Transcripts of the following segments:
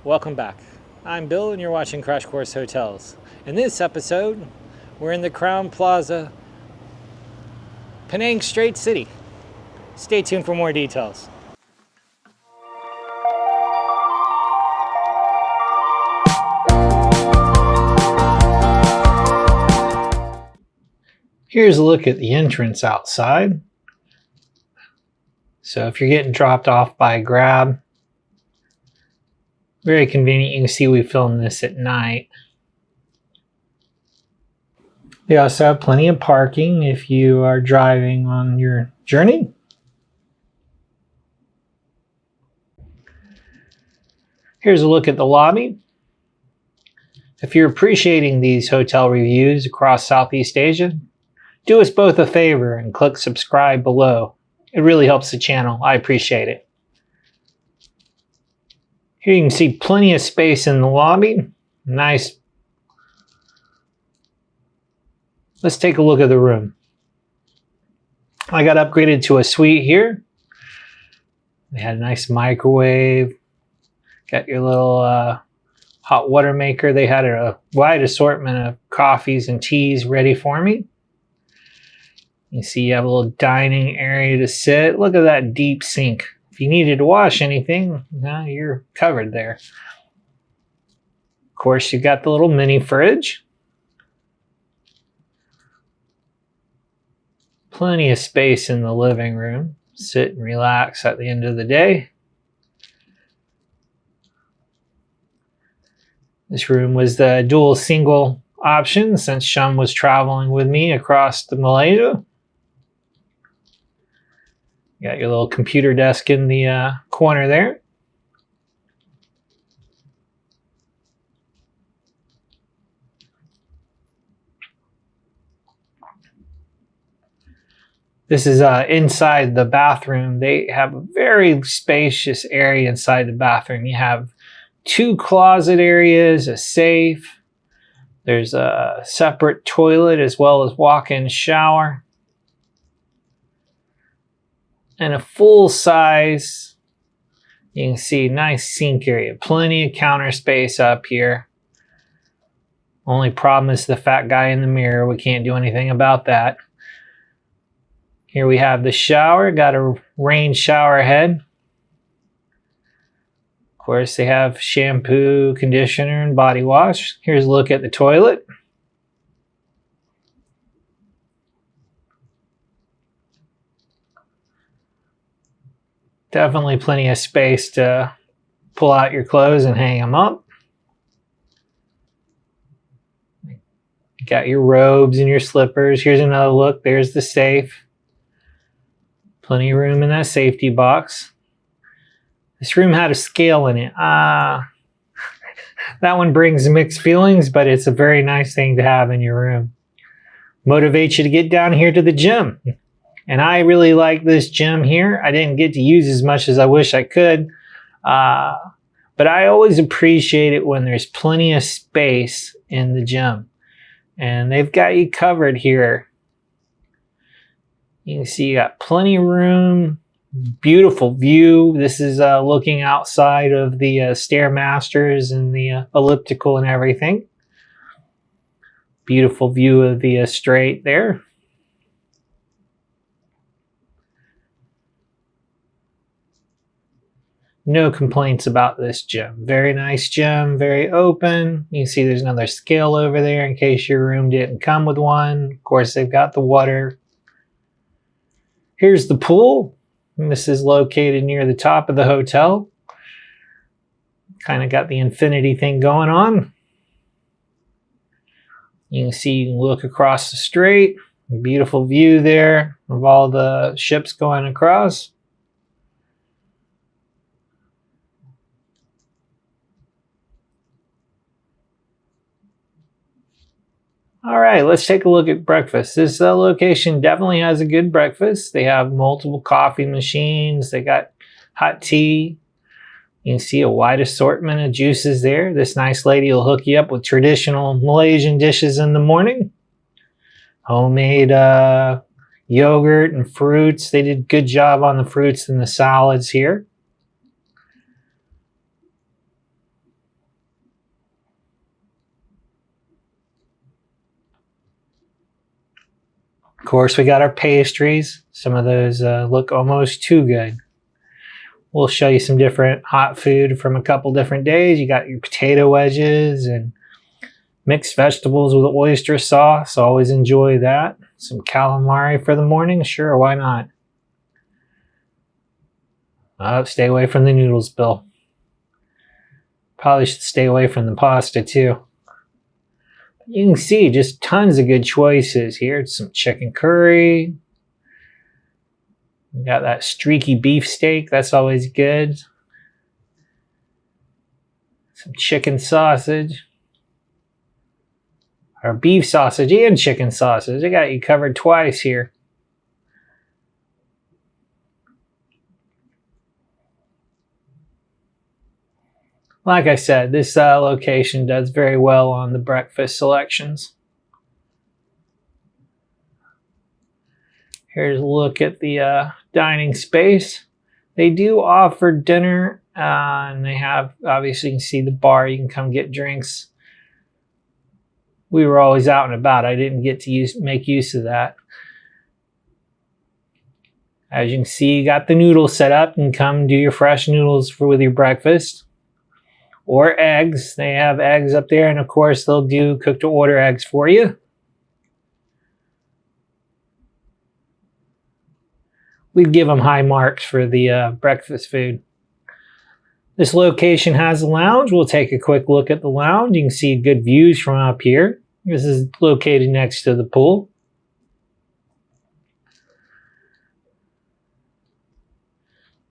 Welcome back. I'm Bill and you're watching Crash Course Hotels. In this episode, we're in the Crowne Plaza Penang, Straits City. Stay tuned for more details. Here's a look at the entrance outside. So if you're getting dropped off by Grab, very convenient. You can see we filmed this at night. They also have plenty of parking if you are driving on your journey. Here's a look at the lobby. If you're appreciating these hotel reviews across Southeast Asia, do us both a favor and click subscribe below. It really helps the channel. I appreciate it. Here you can see plenty of space in the lobby. Nice. Let's take a look at the room. I got upgraded to a suite here. They had a nice microwave. Got your little hot water maker. They had a wide assortment of coffees and teas ready for me. You see you have a little dining area to sit. Look at that deep sink. If you needed to wash anything, you're covered there. Of course, you've got the little mini fridge. Plenty of space in the living room. Sit and relax at the end of the day. This room was the dual single option since Shum was traveling with me across to Malaysia. You got your little computer desk in the corner there. This is inside the bathroom. They have a very spacious area inside the bathroom. You have two closet areas, a safe. There's a separate toilet as well as walk-in shower. And a full size, you can see, nice sink area. Plenty of counter space up here. Only problem is the fat guy in the mirror. We can't do anything about that. Here we have the shower. Got a rain shower head. Of course, they have shampoo, conditioner, and body wash. Here's a look at the toilet. Definitely plenty of space to pull out your clothes and hang them up. You got your robes and your slippers. Here's another look. There's the safe. Plenty of room in that safety box. This room had a scale in it. That one brings mixed feelings, but it's a very nice thing to have in your room. Motivates you to get down here to the gym. And I really like this gym here. I didn't get to use as much as I wish I could. But I always appreciate it when there's plenty of space in the gym. And they've got you covered here. You can see you got plenty of room. Beautiful view. This is looking outside of the Stairmasters and the elliptical and everything. Beautiful view of the Strait there. No complaints about this gym. Very nice gym, very open. You can see there's another scale over there in case your room didn't come with one. Of course, they've got the water. Here's the pool. And this is located near the top of the hotel. Kind of got the infinity thing going on. You can see, you can look across the strait. Beautiful view there of all the ships going across. All right, let's take a look at breakfast. This location definitely has a good breakfast. They have multiple coffee machines. They got hot tea. You can see a wide assortment of juices there. This nice lady will hook you up with traditional Malaysian dishes in the morning. Homemade yogurt and fruits. They did a good job on the fruits and the salads here. course, we got our pastries. Some of those look almost too good. We'll show you some different hot food from a couple different days. You got your potato wedges and mixed vegetables with oyster sauce. Always enjoy that. Some calamari for the morning. Sure, why not? Stay away from the noodles, Bill. Probably should stay away from the pasta too. You can see just tons of good choices here. Some chicken curry. We got that streaky beef steak. That's always good. Some chicken sausage. Or beef sausage and chicken sausage. I got you covered twice here. Like I said, this location does very well on the breakfast selections. Here's a look at the dining space. They do offer dinner, and they have, obviously you can see the bar, you can come get drinks. We were always out and about. I didn't get to make use of that. As you can see, you got the noodles set up. You can come do your fresh noodles with your breakfast. Or eggs. They have eggs up there, and of course they'll do cook to order eggs for you. We'd give them high marks for the breakfast food. This location has a lounge. We'll take a quick look at the lounge. You can see good views from up here. This is located next to the pool.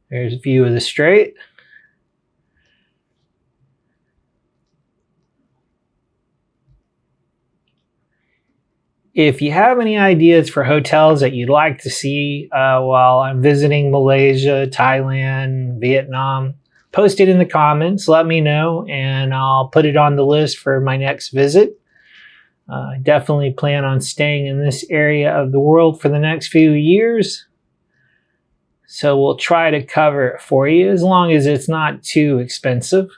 There's a view of the Strait. If you have any ideas for hotels that you'd like to see while I'm visiting Malaysia, Thailand, Vietnam, post it in the comments. Let me know, and I'll put it on the list for my next visit. I definitely plan on staying in this area of the world for the next few years. So we'll try to cover it for you as long as it's not too expensive.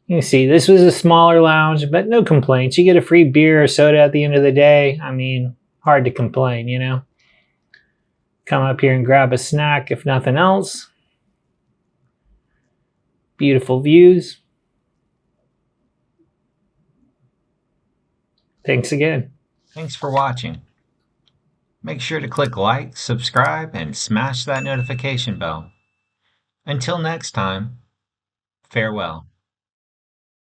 You can see this was a smaller lounge, but no complaints. You get a free beer or soda at the end of the day. I mean, hard to complain, you know. Come up here and grab a snack if nothing else. Beautiful views. Thanks again. Thanks for watching. Make sure to click like, subscribe, and smash that notification bell. Until next time, farewell.